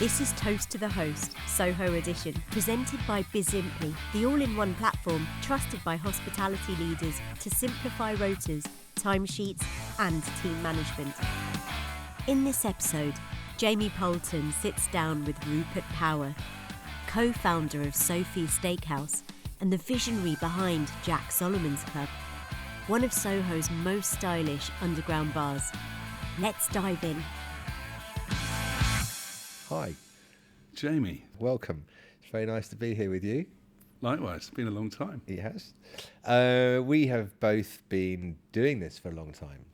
This is Toast to the Host, Soho edition, presented by Bizimply, the all-in-one platform trusted by hospitality leaders to simplify rotas, timesheets and team management. In this episode, Jamie Poulton sits down with Rupert Power, co-founder of Sophie Steakhouse and the visionary behind Jack Solomon's Club, one of Soho's most stylish underground bars. Let's dive in. Hi. Jamie. Welcome. It's very nice to be here with you. Likewise, it's been a long time. It has. We have both been doing this for a long time.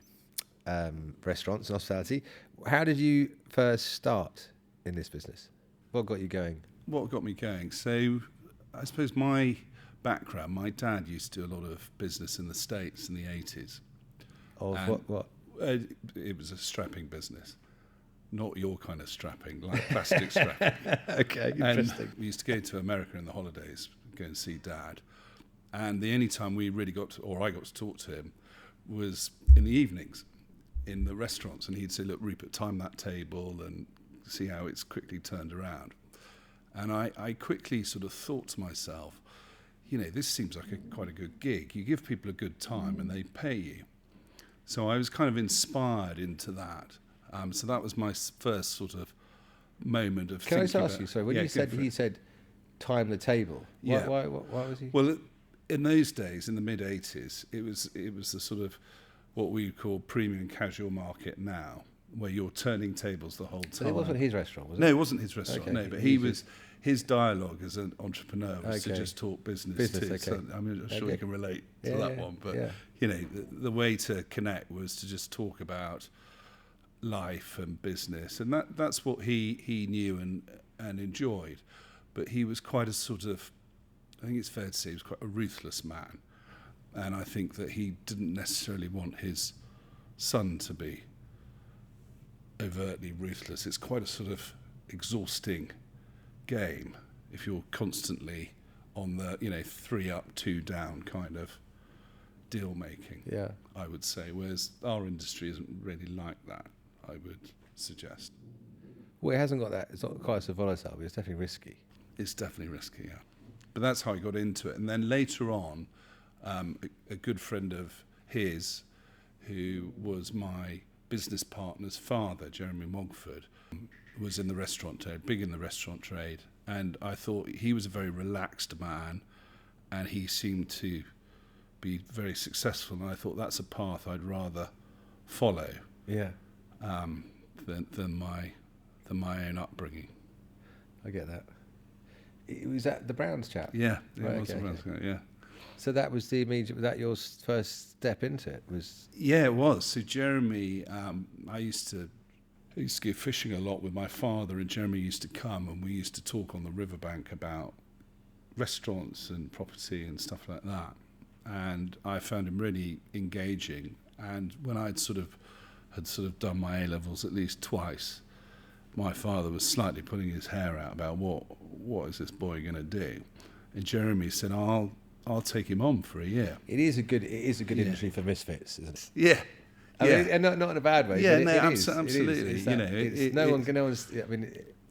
Restaurants and hospitality. How did you first start in this business? What got you going? What got me going? So, I suppose my background, my dad used to do a lot of business in the States in the 80s. Of what? It was a strapping business. Not your kind of strapping, like plastic strapping. Okay, interesting. And we used to go to America in the holidays, go and see Dad. And the only time we really got to, or I got to talk to him, was in the evenings in the restaurants. And he'd say, look, Rupert, time that table and see how it's quickly turned around. And I quickly sort of thought to myself, you know, this seems like quite a good gig. You give people a good time and they pay you. So I was kind of inspired into that. So that was my first sort of moment of. Can I just ask you? So when he said, "Time the table," why was he? Well, in those days, in the mid '80s, it was the sort of what we call premium casual market now, where you're turning tables the whole time. But it wasn't his restaurant, was it? No, it wasn't his restaurant. Okay. No, but his dialogue as an entrepreneur was to just talk business too. Okay. So, I'm sure you can relate to that one. But you know, the way to connect was to just talk about life and business, and that's what he knew and enjoyed. But he was quite a sort of, I think it's fair to say, he was quite a ruthless man, and I think that he didn't necessarily want his son to be overtly ruthless. It's quite a sort of exhausting game if you're constantly on the 3 up 2 down kind of deal making. Yeah, I would say, whereas our industry isn't really like that, I would suggest. Well, it hasn't got that. It's not quite so volatile, but it's definitely risky. It's definitely risky, yeah. But that's how I got into it. And then later on, a good friend of his, who was my business partner's father, Jeremy Mogford, was in the restaurant trade, big in the restaurant trade. And I thought he was a very relaxed man, and he seemed to be very successful. And I thought that's a path I'd rather follow. Yeah. Than my own upbringing. I get that. It was that the Browns chap? Yeah, right, it was the Browns guy, yeah. So that was the immediate. Was that your first step into it? Yeah, it was. So Jeremy, I used to go fishing a lot with my father, and Jeremy used to come, and we used to talk on the riverbank about restaurants and property and stuff like that. And I found him really engaging. And when had done my A-levels at least twice, my father was slightly pulling his hair out about what is this boy going to do, and Jeremy said, "I'll take him on for a year." It is a good industry for misfits, isn't it? Yeah, I mean, and not in a bad way. Yeah, but no, It absolutely. is. No one's.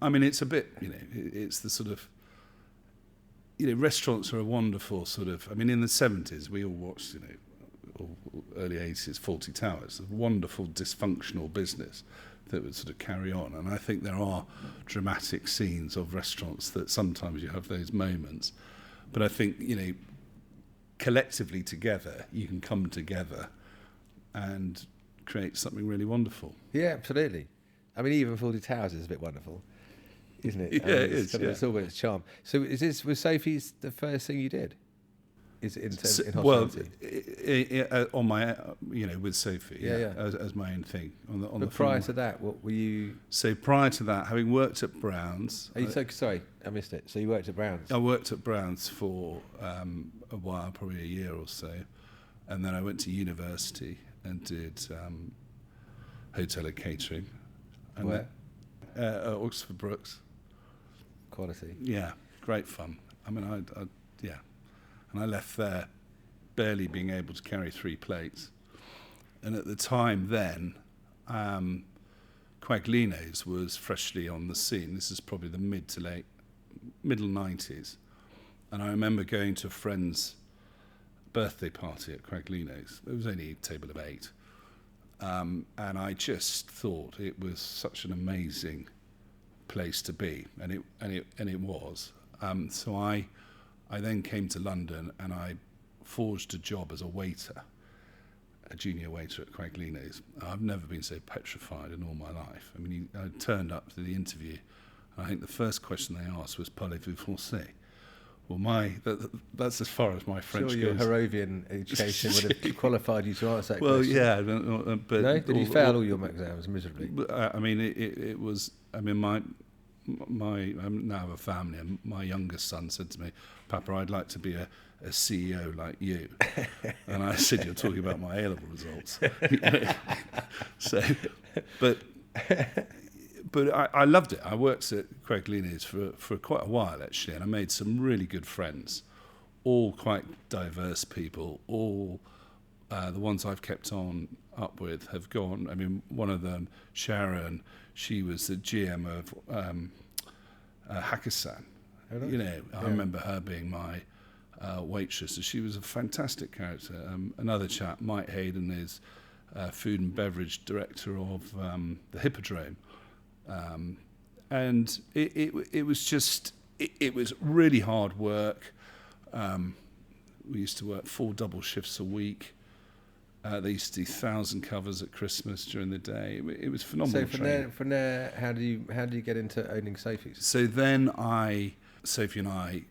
I mean, it's a bit. It's the sort of. Restaurants are a wonderful sort of. I mean, in the 70s, we all watched. Or early 80s, Fawlty Towers, a wonderful dysfunctional business that would sort of carry on. And I think there are dramatic scenes of restaurants that sometimes you have those moments. But I think, collectively together, you can come together and create something really wonderful. Yeah, absolutely. I mean, even Fawlty Towers is a bit wonderful, isn't it? Yeah, it is. It's all got its charm. So was Sophie's the first thing you did? Is it in hospitality? On my, with Sophie, as my own thing. But prior to that, what were you? So prior to that, having worked at Brown's. Sorry, I missed it. So you worked at Brown's? I worked at Brown's for a while, probably a year or so, and then I went to university and did hotel and catering. And where? At Oxford Brookes. Quality. Yeah, great fun. I mean, and I left there barely being able to carry 3 plates. And at the time then, Quaglino's was freshly on the scene. This is probably the middle 90s. And I remember going to a friend's birthday party at Quaglino's. There was only a table of 8. And I just thought it was such an amazing place to be, and it was. So I then came to London and I forged a job as a junior waiter at Quaglino's. I've never been so petrified in all my life. I mean, I turned up to the interview, and I think the first question they asked was "Parlez-vous français?" Well, that's as far as my French Sure, goes. your Harrovian education would have qualified you to answer that Well, question. yeah, but No? Did you fail all your exams miserably? I mean, it was. I mean, I now have a family, and my youngest son said to me, "Papa, I'd like to be a CEO like you." And I said, "You're talking about my A-level results." So, but I loved it. I worked at Quaglino's for quite a while, actually, and I made some really good friends, all quite diverse people. All the ones I've kept up with have gone. I mean, one of them, Sharon, she was the GM of Hakkasan. Oh, nice. You know, I remember her being my waitress. So she was a fantastic character. Another chap, Mike Hayden, is food and beverage director of the Hippodrome. And it was just, it was really hard work. We used to work 4 double shifts a week. They used to do 1,000 covers at Christmas during the day. It was phenomenal. So from there, how do you get into owning Sophie's? So then Sophie and I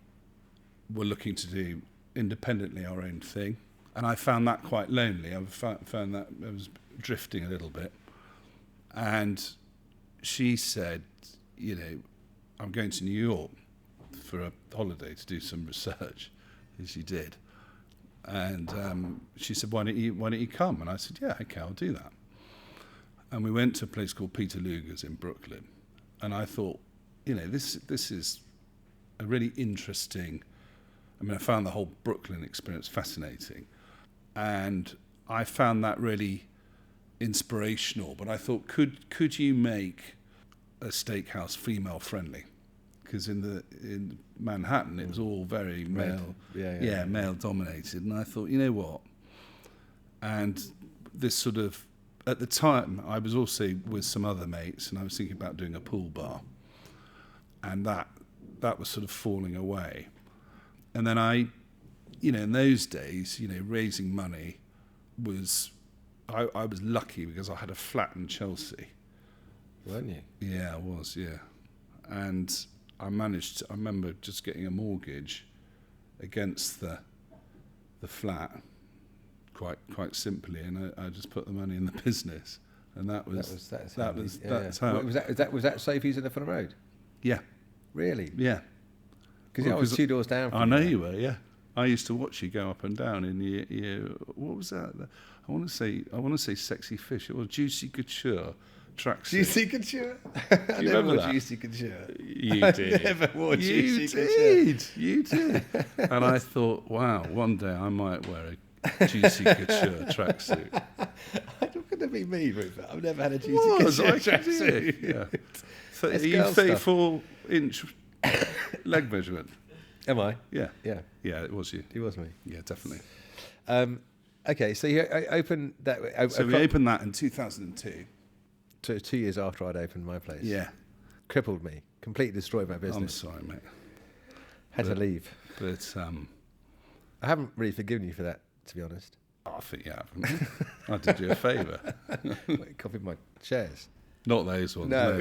were looking to do independently our own thing, and I found that quite lonely. I found that I was drifting a little bit, and she said, you know, I'm going to New York for a holiday to do some research, and she did. And she said, why don't you come? And I said, yeah, okay, I'll do that. And we went to a place called Peter Luger's in Brooklyn. And I thought, you know, this is a really interesting, I mean, I found the whole Brooklyn experience fascinating. And I found that really inspirational. But I thought, could you make a steakhouse female friendly? Because in Manhattan it was all very male, male dominated, and I thought, you know what? And this sort of, at the time, I was also with some other mates, and I was thinking about doing a pool bar, and that was sort of falling away. And then I, you know, in those days, you know, raising money was, I was lucky because I had a flat in Chelsea. Weren't you? Yeah, I was, yeah, and I remember just getting a mortgage against the flat, quite simply, and I just put the money in the business, and that's how. Was that Sophie's in the Fulham Road? Yeah, Really? yeah. Because I was 2 doors down. From I know you were. Yeah, I used to watch you go up and down in your what was that? I want to say Sexy Fish. It was Juicy Couture. Tracksuit. Juicy Couture. I you never remember wore that? Juicy Couture. You did. I never wore Juicy Couture. You did. And I thought, wow, one day I might wear a Juicy Couture tracksuit. It's not going to be me, Rupert. I've never had a Juicy Was, Couture I tracksuit. Yeah. It's Are you girl stuff. 34-inch leg measurement? Am I? Yeah. Yeah. Yeah, it was you. He was me. Yeah, definitely. Okay, so you opened that. So we opened that in 2002. 2 years after I'd opened my place. Yeah. Crippled me. Completely destroyed my I'm business. sorry, mate. Had to leave. But I haven't really forgiven you for that, to be honest. I think you have. I did you a favour. Copied my chairs. Not those ones. No.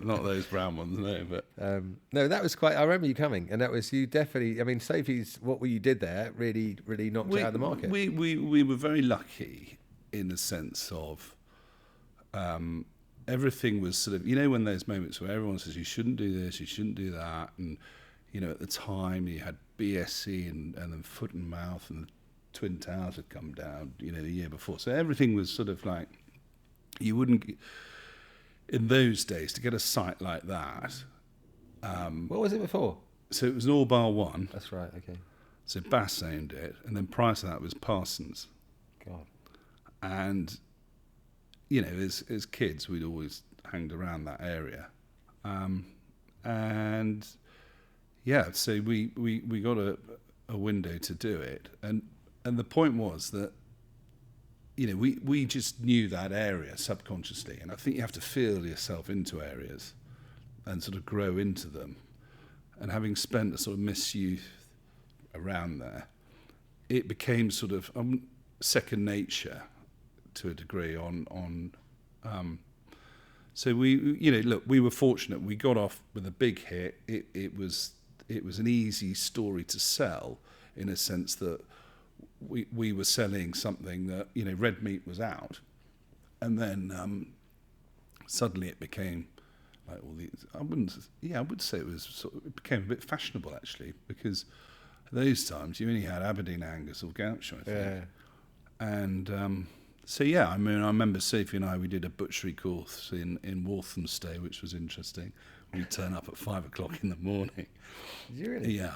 Not those brown ones. No, but No, that was quite. I remember you coming, and that was you definitely. I mean, Sophie's what you did there really knocked it out of the market. We were very lucky in the sense of everything was sort of, you know, when there's moments where everyone says you shouldn't do this, you shouldn't do that, and you know, at the time you had BSC and then Foot and Mouth, and the Twin Towers had come down, you know, the year before. So everything was sort of like, you wouldn't, in those days, to get a site like that. What was it before? So it was an All Bar One. That's right. Okay. So Bass owned it, and then prior to that was Parsons. God. And, you know, as kids, we'd always hanged around that area. And yeah, so we got a window to do it. And the point was that, we just knew that area subconsciously. And I think you have to feel yourself into areas and sort of grow into them. And having spent a sort of misyouth around there, it became sort of second nature to a degree so we were fortunate. We got off with a big hit. It was an easy story to sell, in a sense that we were selling something that, red meat was out, and then suddenly it became like all these. I would say it became a bit fashionable, actually, because at those times you only had Aberdeen Angus or Gaucho, I think. Yeah. And so yeah, I remember Sophie and we did a butchery course in Walthamstow, which was interesting. We'd turn up at 5 o'clock in the morning. Did you really? Yeah,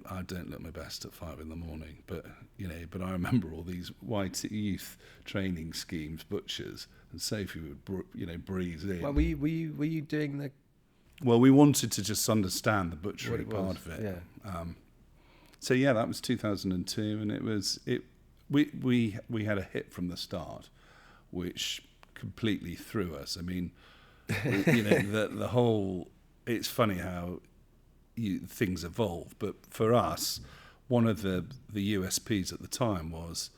I don't look my best at 5 in the morning, but I remember all these white youth training schemes, butchers, and Sophie would breeze in. Well, were you doing the? Well, we wanted to just understand the butchery What it part was, of it. yeah. So yeah, that was 2002, and we had a hit from the start, which completely threw us. I mean, the whole. It's funny how things evolve, but for us, one of the USPs at the time was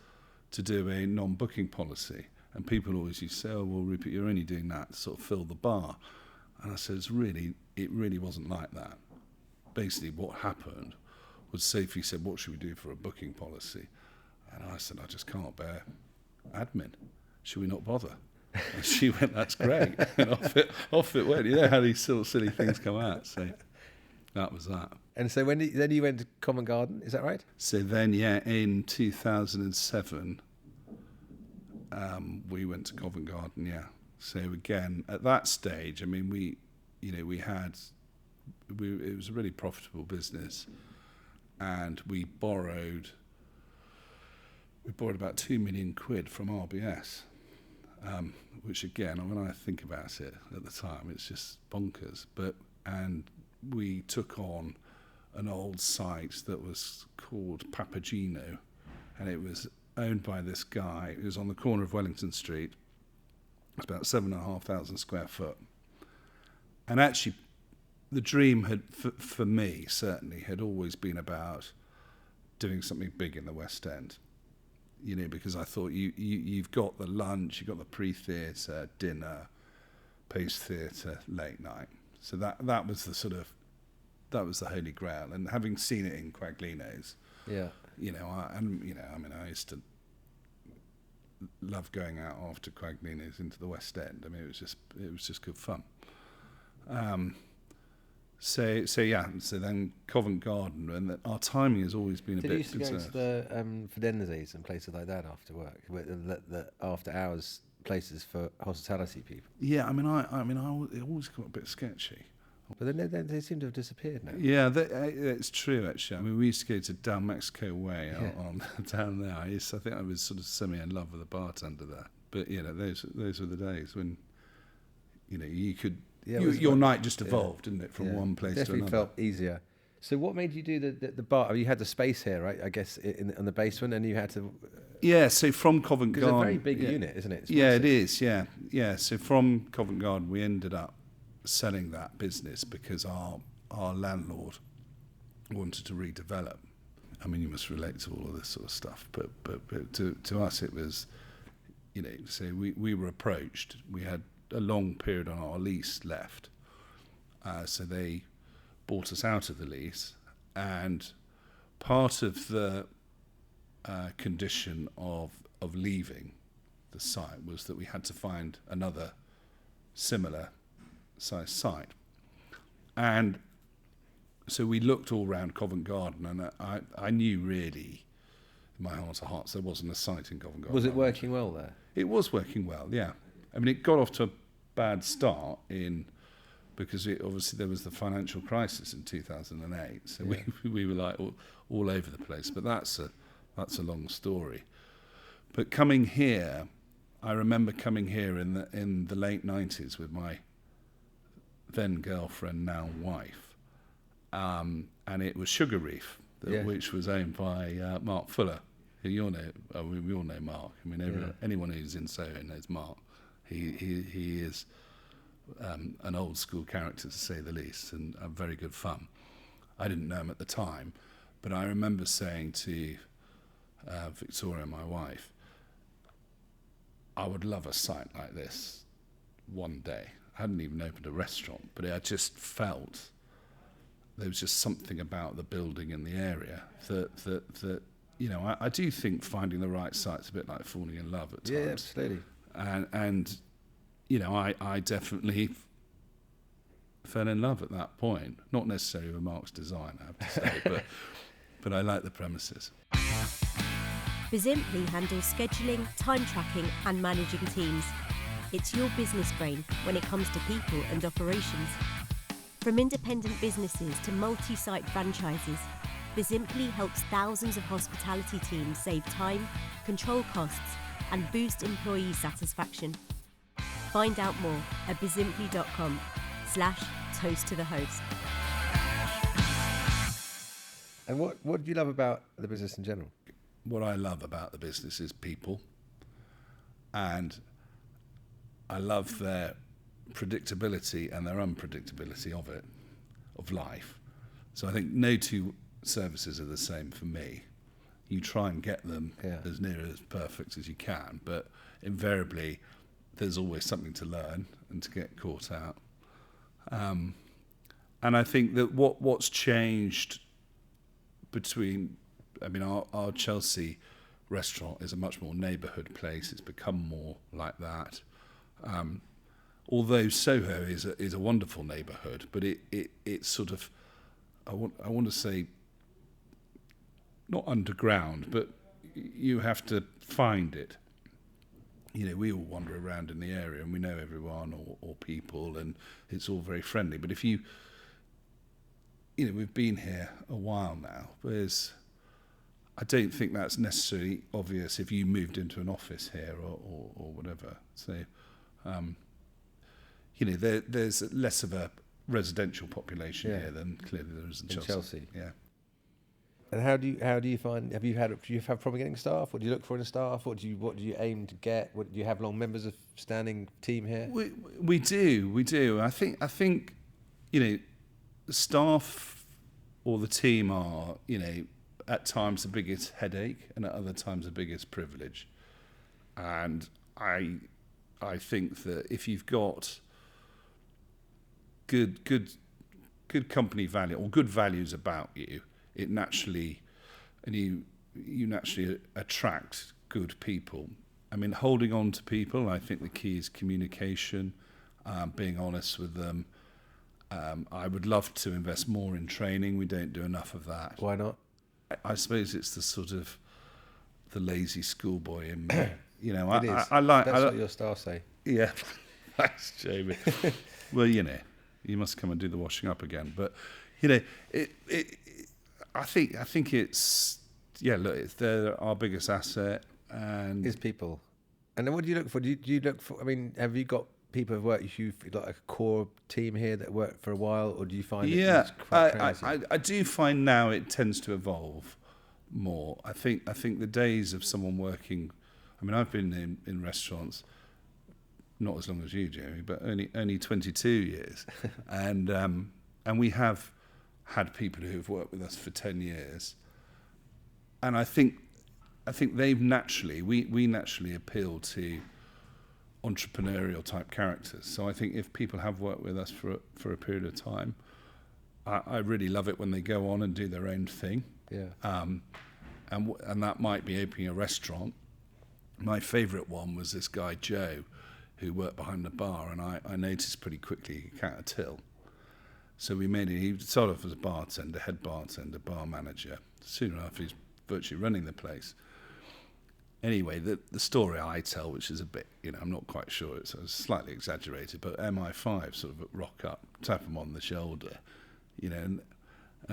to do a non-booking policy, and people always used to say, "Oh, well, Rupert, you're only doing that to sort of fill the bar," and I said, "It really wasn't like that. Basically, what happened was Sophie said, 'What should we do for a booking policy?' And I said, 'I just can't bear admin. Should we not bother?' And she went, 'That's great.' And off it went. You know how these sort of silly things come out. So that was that. And so then you went to Covent Garden, is that right? So then, yeah, in 2007, we went to Covent Garden, yeah. So again, at that stage, I mean, it was a really profitable business, and we borrowed about £2 million from RBS, which again, when I think about it at the time, it's just bonkers. And we took on an old site that was called Papagino, and it was owned by this guy. It was on the corner of Wellington Street. It's about 7,500 square foot. And actually, the dream had, for me, certainly, had always been about doing something big in the West End. Because I thought you've got the lunch, you've got the pre-theatre, dinner, post-theatre, late night. So that was the holy grail. And having seen it in Quaglino's, yeah, I used to love going out after Quaglino's into the West End. I mean, it was just good fun. So then Covent Garden, and our timing has always been a bit conserved. Did you used to go to the Fidenzis and places like that after work, the after hours places for hospitality people? Yeah, I always got a bit sketchy. But then they seem to have disappeared now. Yeah, it's true actually. I mean, we used to go to Down Mexico Way on down there. I think I was sort of semi in love with the bartender there. But those were the days when you could. Yeah, your night just evolved, didn't it, from one place to another? Definitely felt easier. So what made you do the bar? I mean, you had the space here, right? I guess on the basement, and you had to. Yeah, so from Covent Garden, it's a very big unit, isn't it? It is. Yeah. So from Covent Garden, we ended up selling that business because our landlord wanted to redevelop. I mean, you must relate to all of this sort of stuff, but to us it was, so we were approached. We had a long period on our lease left, so they bought us out of the lease, and part of the condition of leaving the site was that we had to find another similar size site. And so we looked all around Covent Garden, and I knew really in my heart of hearts there wasn't a site in Covent Garden. Was it working well there? It was working well, yeah. I mean, it got off to a bad start because obviously there was the financial crisis in 2008, so yeah. we were like all over the place. But that's a long story. But coming here, I remember coming here in the late 90s with my then girlfriend, now wife, and it was Sugar Reef, which was owned by Mark Fuller, who you all know. We all know Mark. I mean, anyone who's in Soho knows Mark. He is an old school character, to say the least, and very good fun. I didn't know him at the time, but I remember saying to Victoria, my wife, I would love a site like this one day. I hadn't even opened a restaurant, but I just felt there was just something about the building and the area that I do think finding the right site's a bit like falling in love at times. Yeah, absolutely. And I definitely fell in love at that point. Not necessarily with Mark's design, I have to say, but I like the premises. Bizimply handles scheduling, time tracking and managing teams. It's your business brain when it comes to people and operations. From independent businesses to multi-site franchises, Bizimply helps thousands of hospitality teams save time, control costs and boost employee satisfaction. Find out more at bizimply.com/toast to the host. And what do you love about the business in general? What I love about the business is people, and I love their predictability and their unpredictability of life. So I think no two services are the same for me. You try and get them as near as perfect as you can, but invariably there's always something to learn and to get caught out. And I think that what's changed between, our Chelsea restaurant is a much more neighbourhood place. It's become more like that. Although Soho is a wonderful neighbourhood, but it's sort of, I want to say, not underground, but you have to find it. We all wander around in the area and we know everyone or people, and it's all very friendly. But if we've been here a while now, I don't think that's necessarily obvious if you moved into an office here or whatever. So, there's less of a residential population here than clearly there is in Chelsea. Yeah. And how do you find? Do you have problem getting staff? What do you look for in a staff? What do you aim to get? What do you have long members of standing team here? We do. I think the staff or the team are at times the biggest headache and at other times the biggest privilege. And I think that if you've got good company value or good values about you, it naturally, and you naturally attract good people. Holding on to people, I think the key is communication, being honest with them. I would love to invest more in training. We don't do enough of that. Why not? I suppose it's the sort of the lazy schoolboy in me. It is. That's what your staff say. Yeah, thanks, Jamie. Well, you must come and do the washing up again. But I think it's they're our biggest asset, and is people. And then what do you look for? Do you look for? Have you got people who've worked with you, like a core team here that worked for a while, or do you find? I do find now it tends to evolve more. I think the days of someone working. I've been in restaurants not as long as you, Jamie, but only 22 years, and we have had people who have worked with us for 10 years, and I think they've naturally we naturally appeal to entrepreneurial type characters. So I think if people have worked with us for a period of time, I really love it when they go on and do their own thing. Yeah. And that might be opening a restaurant. My favourite one was this guy Joe, who worked behind the bar, and I noticed pretty quickly he can't till. So he started off as a bartender, head bartender, bar manager. Soon enough, he's virtually running the place. Anyway, the story I tell, which is a bit, I'm not quite sure, it's slightly exaggerated, but MI5 sort of rock up, tap him on the shoulder, and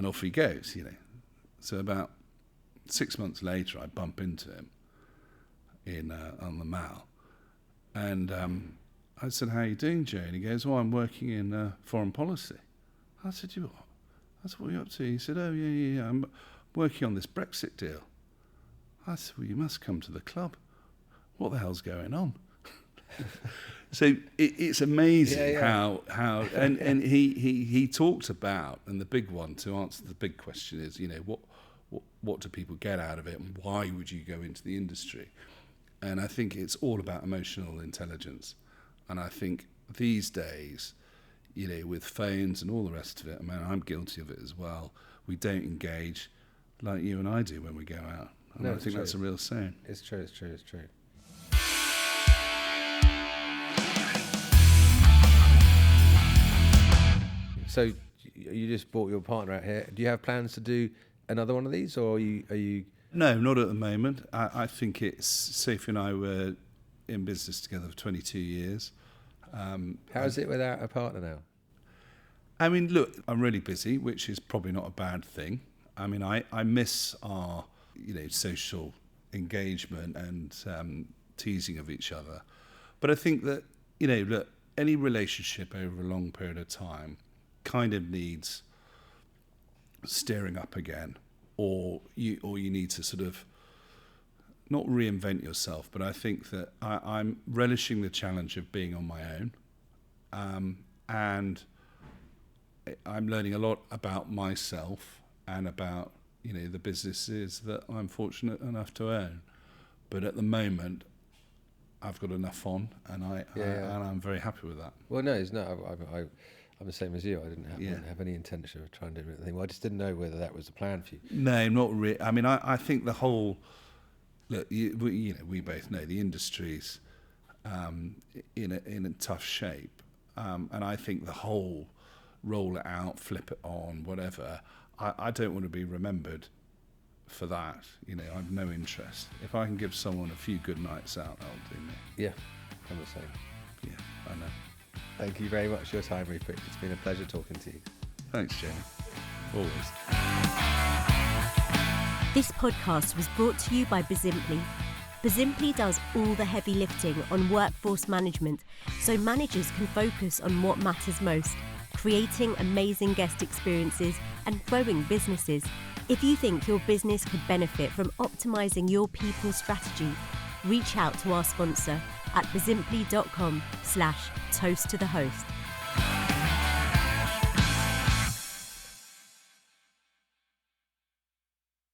off he goes, So about 6 months later, I bump into him on the Mall, And I said, "How are you doing, Joe?" And he goes, "Oh, I'm working in foreign policy." I said, "You what?" I said, "What are you up to?" He said, "Oh, yeah. I'm working on this Brexit deal." I said, "Well, you must come to the club. What the hell's going on?" So it's amazing how and he talked about, and the big one to answer the big question is, what do people get out of it, and why would you go into the industry? And I think it's all about emotional intelligence. And I think these days, with phones and all the rest of it, I mean, I'm guilty of it as well. We don't engage like you and I do when we go out. And No, I think that's a real saying. It's true. So you just brought your partner out here. Do you have plans to do another one of these, or are you? No, not at the moment. I think it's Sophie and I were in business together for 22 years. How is it without a partner now? I mean, look, I'm really busy, which is probably not a bad thing. I mean, I miss our, social engagement and teasing of each other. But I think that, look, any relationship over a long period of time kind of needs stirring up again, or you need to sort of not reinvent yourself. But I think that I'm relishing the challenge of being on my own, and I'm learning a lot about myself and about the businesses that I'm fortunate enough to own. But at the moment, I've got enough on, and I'm very happy with that. Well, no, it's not. I'm the same as you. I didn't have any intention of trying to do anything. Well, I just didn't know whether that was the plan for you. No, not really. I mean, I think the whole look. We both know the industry's in a tough shape, and I think the whole roll it out, flip it on, whatever. I don't want to be remembered for that. I've no interest. If I can give someone a few good nights out, that'll do me. Yeah, I'm the same. Yeah, I know. Thank you very much for your time, Rupert. It's been a pleasure talking to you. Thanks, Jamie. Always. This podcast was brought to you by Bizimply. Bizimply does all the heavy lifting on workforce management, so managers can focus on what matters most, creating amazing guest experiences and growing businesses. If you think your business could benefit from optimizing your people strategy, reach out to our sponsor at bizimply.com/toast to the host.